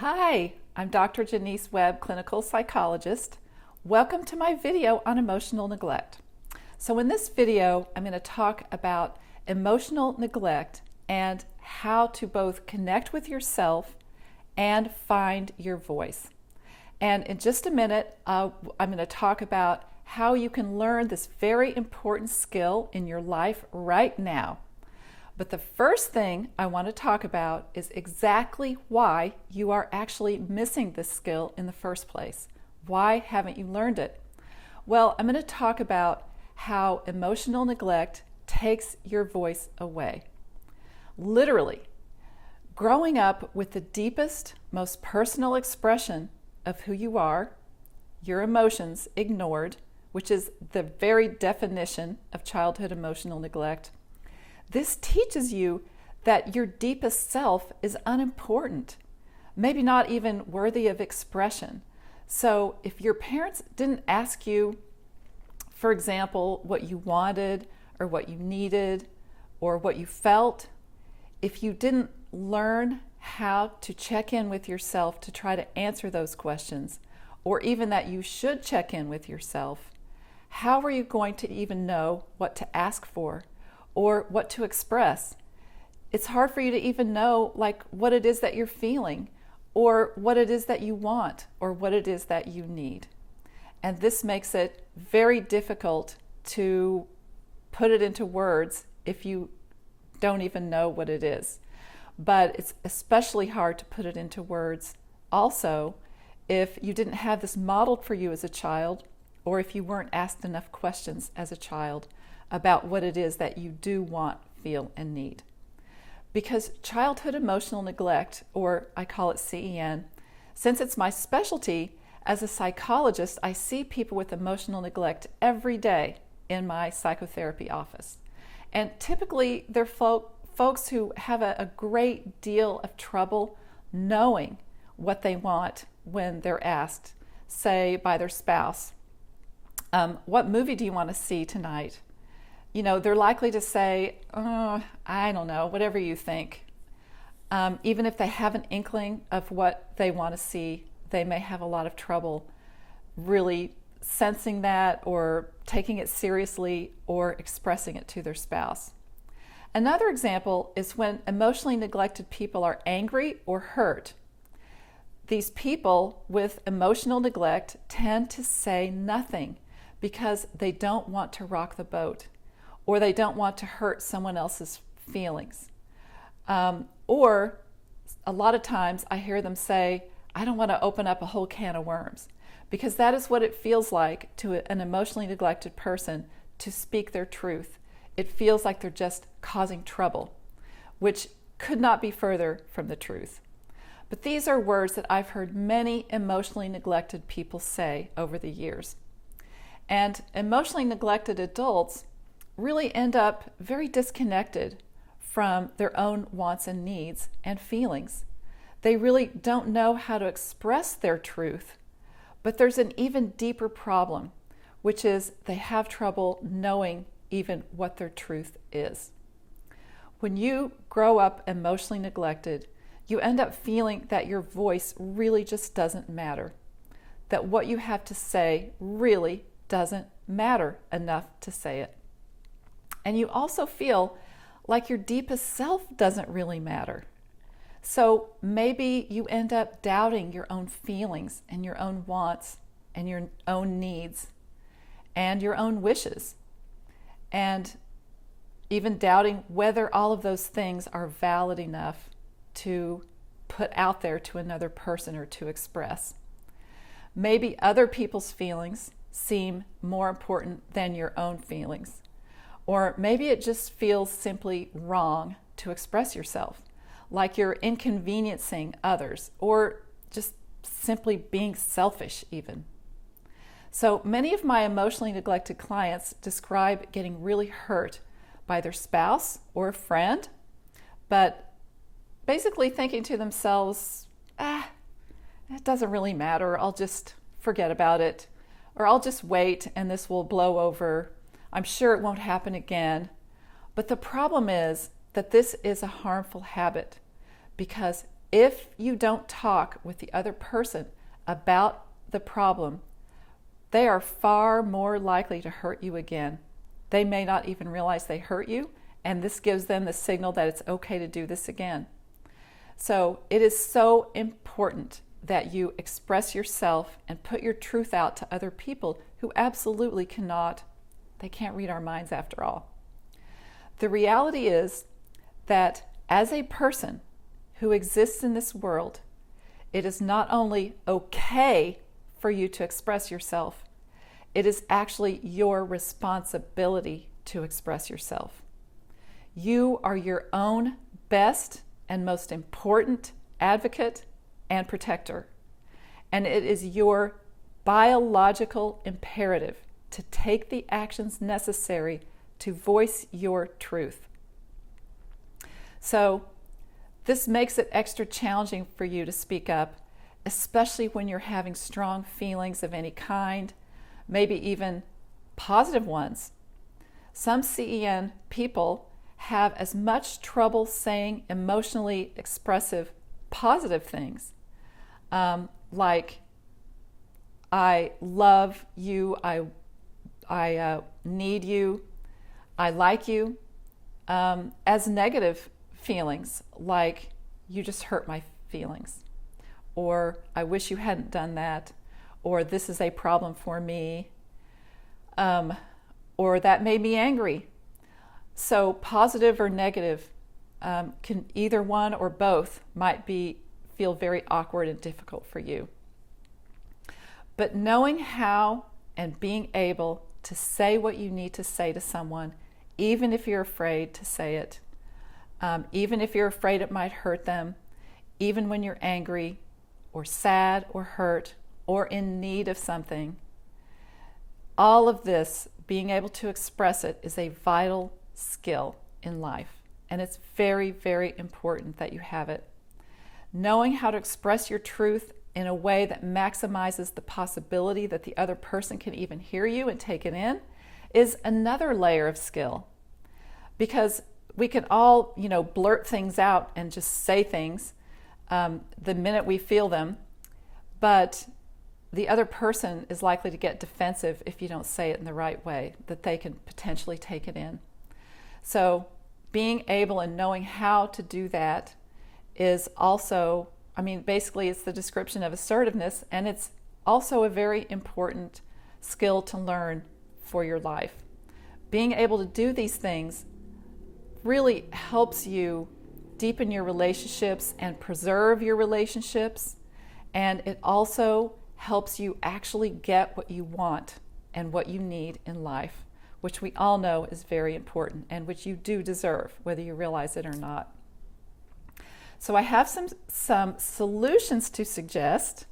Hi, I'm Dr. Jonice Webb, clinical psychologist. Welcome to my video on emotional neglect. So in this video, I'm going to talk about emotional neglect and how to both connect with yourself and find your voice. And in just a minute, I'm going to talk about how you can learn this very important skill in your life right now. But the first thing I want to talk about is exactly why you are actually missing this skill in the first place. Why haven't you learned it? Well, I'm going to talk about how emotional neglect takes your voice away. Literally, growing up with the deepest, most personal expression of who you are, your emotions ignored, which is the very definition of childhood emotional neglect. This teaches you that your deepest self is unimportant, maybe not even worthy of expression. So if your parents didn't ask you, for example, what you wanted or what you needed or what you felt, if you didn't learn how to check in with yourself to try to answer those questions, or even that you should check in with yourself, how are you going to even know what to ask for or what to express? It's hard for you to even know what it is that you're feeling or what it is that you want or what it is that you need. And this makes it very difficult to put it into words if you don't even know what it is. But it's especially hard to put it into words also if you didn't have this modeled for you as a child, or if you weren't asked enough questions as a child about what it is that you do want, feel, and need. Because childhood emotional neglect, or I call it CEN, since it's my specialty as a psychologist, I see people with emotional neglect every day in my psychotherapy office. And typically they're folks who have a great deal of trouble knowing what they want when they're asked, say by their spouse, what movie do you want to see tonight? You know, they're likely to say, oh, I don't know, whatever you think. Even if they have an inkling of what they want to see, they may have a lot of trouble really sensing that or taking it seriously or expressing it to their spouse. Another example is when emotionally neglected people are angry or hurt. These people with emotional neglect tend to say nothing because they don't want to rock the boat, or they don't want to hurt someone else's feelings. Or a lot of times I hear them say, I don't want to open up a whole can of worms, because that is what it feels like to an emotionally neglected person to speak their truth. It feels like they're just causing trouble, which could not be further from the truth. But these are words that I've heard many emotionally neglected people say over the years. And emotionally neglected adults really end up very disconnected from their own wants and needs and feelings. They really don't know how to express their truth, but there's an even deeper problem, which is they have trouble knowing even what their truth is. When you grow up emotionally neglected, you end up feeling that your voice really just doesn't matter, that what you have to say really doesn't matter enough to say it. And you also feel like your deepest self doesn't really matter. So maybe you end up doubting your own feelings and your own wants and your own needs and your own wishes, and even doubting whether all of those things are valid enough to put out there to another person or to express. Maybe other people's feelings seem more important than your own feelings. Or maybe it just feels simply wrong to express yourself, like you're inconveniencing others, or just simply being selfish even. So many of my emotionally neglected clients describe getting really hurt by their spouse or a friend, but basically thinking to themselves, it doesn't really matter, I'll just forget about it, or I'll just wait and this will blow over. I'm sure it won't happen again. But the problem is that this is a harmful habit because if you don't talk with the other person about the problem, they are far more likely to hurt you again. They may not even realize they hurt you, and this gives them the signal that it's okay to do this again. So it is so important that you express yourself and put your truth out to other people who absolutely cannot, they can't read our minds after all. The reality is that as a person who exists in this world, it is not only okay for you to express yourself, it is actually your responsibility to express yourself. You are your own best and most important advocate and protector. And it is your biological imperative to take the actions necessary to voice your truth. So this makes it extra challenging for you to speak up, especially when you're having strong feelings of any kind, maybe even positive ones. Some CEN people have as much trouble saying emotionally expressive positive things, like I love you, I need you, I like you, as negative feelings like you just hurt my feelings, or I wish you hadn't done that, or this is a problem for me, or that made me angry. So positive or negative, can either one or both might feel very awkward and difficult for you. But knowing how and being able to say what you need to say to someone, even if you're afraid to say it, even if you're afraid it might hurt them, even when you're angry or sad or hurt or in need of something, all of this, being able to express it, is a vital skill in life. And it's very, very important that you have it. Knowing how to express your truth in a way that maximizes the possibility that the other person can even hear you and take it in is another layer of skill. Because we can all, blurt things out and just say things the minute we feel them, but the other person is likely to get defensive if you don't say it in the right way, that they can potentially take it in. So being able and knowing how to do that is also, basically it's the description of assertiveness, and it's also a very important skill to learn for your life. Being able to do these things really helps you deepen your relationships and preserve your relationships, and it also helps you actually get what you want and what you need in life, which we all know is very important and which you do deserve, whether you realize it or not. So I have some solutions to suggest,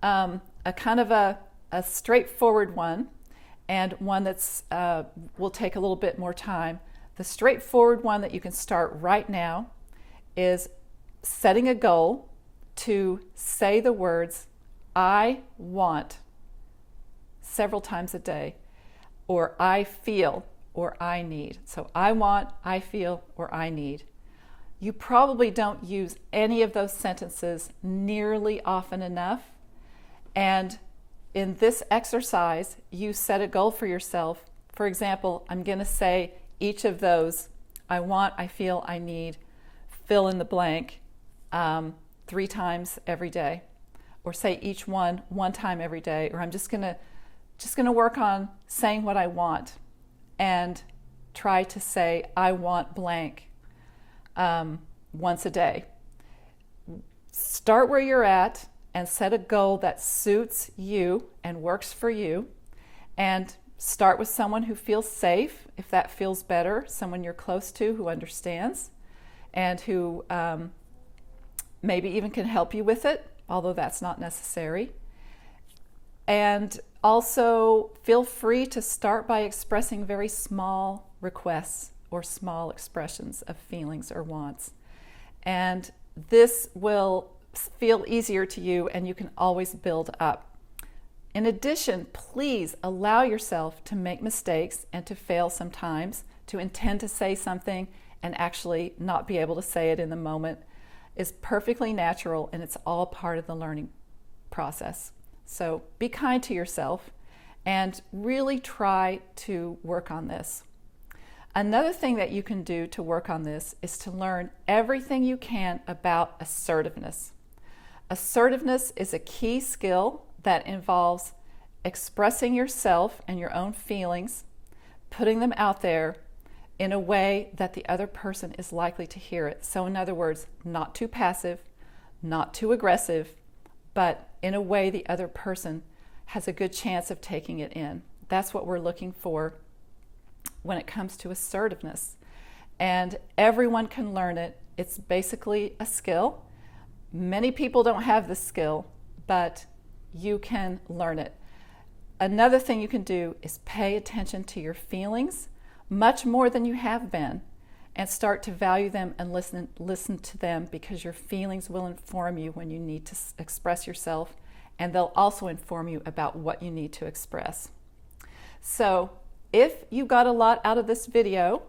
a kind of a straightforward one, and one that's will take a little bit more time. The straightforward one that you can start right now is setting a goal to say the words I want several times a day, or I feel, or I need. So I want, I feel, or I need. You probably don't use any of those sentences nearly often enough. And in this exercise, you set a goal for yourself. For example, I'm going to say each of those, I want, I feel, I need, fill in the blank, 3 times every day. Or say each one time every day. Or I'm just going to work on saying what I want and try to say I want blank once a day. Start where you're at and set a goal that suits you and works for you, and start with someone who feels safe, if that feels better, someone you're close to who understands and who maybe even can help you with it, although that's not necessary. And also feel free to start by expressing very small requests or small expressions of feelings or wants. And this will feel easier to you, and you can always build up. In addition, please allow yourself to make mistakes and to fail sometimes, to intend to say something and actually not be able to say it in the moment. is perfectly natural, and it's all part of the learning process. So be kind to yourself and really try to work on this. Another thing that you can do to work on this is to learn everything you can about assertiveness. Assertiveness is a key skill that involves expressing yourself and your own feelings, putting them out there in a way that the other person is likely to hear it. So in other words, not too passive, not too aggressive, but in a way the other person has a good chance of taking it in. That's what we're looking for when it comes to assertiveness. And everyone can learn it. It's basically a skill. Many people don't have this skill, but you can learn it. Another thing you can do is pay attention to your feelings much more than you have been, and start to value them and listen to them, because your feelings will inform you when you need to express yourself, and they'll also inform you about what you need to express. So if you got a lot out of this video,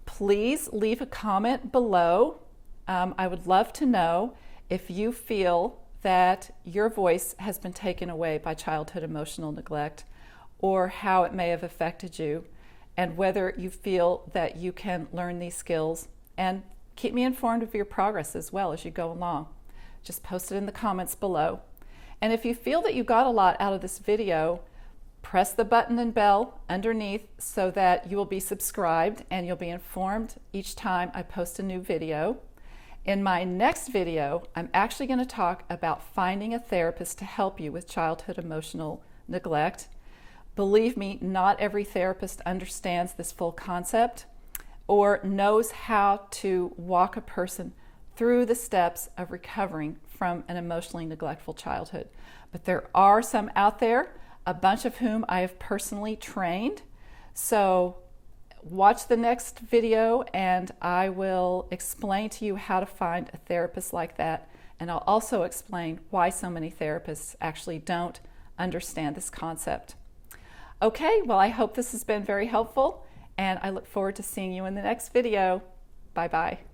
please leave a comment below. I would love to know if you feel that your voice has been taken away by childhood emotional neglect, or how it may have affected you, and whether you feel that you can learn these skills. And keep me informed of your progress as well as you go along. Just post it in the comments below. And if you feel that you got a lot out of this video, press the button and bell underneath so that you will be subscribed and you'll be informed each time I post a new video. In my next video, I'm actually going to talk about finding a therapist to help you with childhood emotional neglect. Believe me, not every therapist understands this full concept or knows how to walk a person through the steps of recovering from an emotionally neglectful childhood. But there are some out there, a bunch of whom I have personally trained. So watch the next video and I will explain to you how to find a therapist like that. And I'll also explain why so many therapists actually don't understand this concept. Okay, well, I hope this has been very helpful, and I look forward to seeing you in the next video. Bye-bye.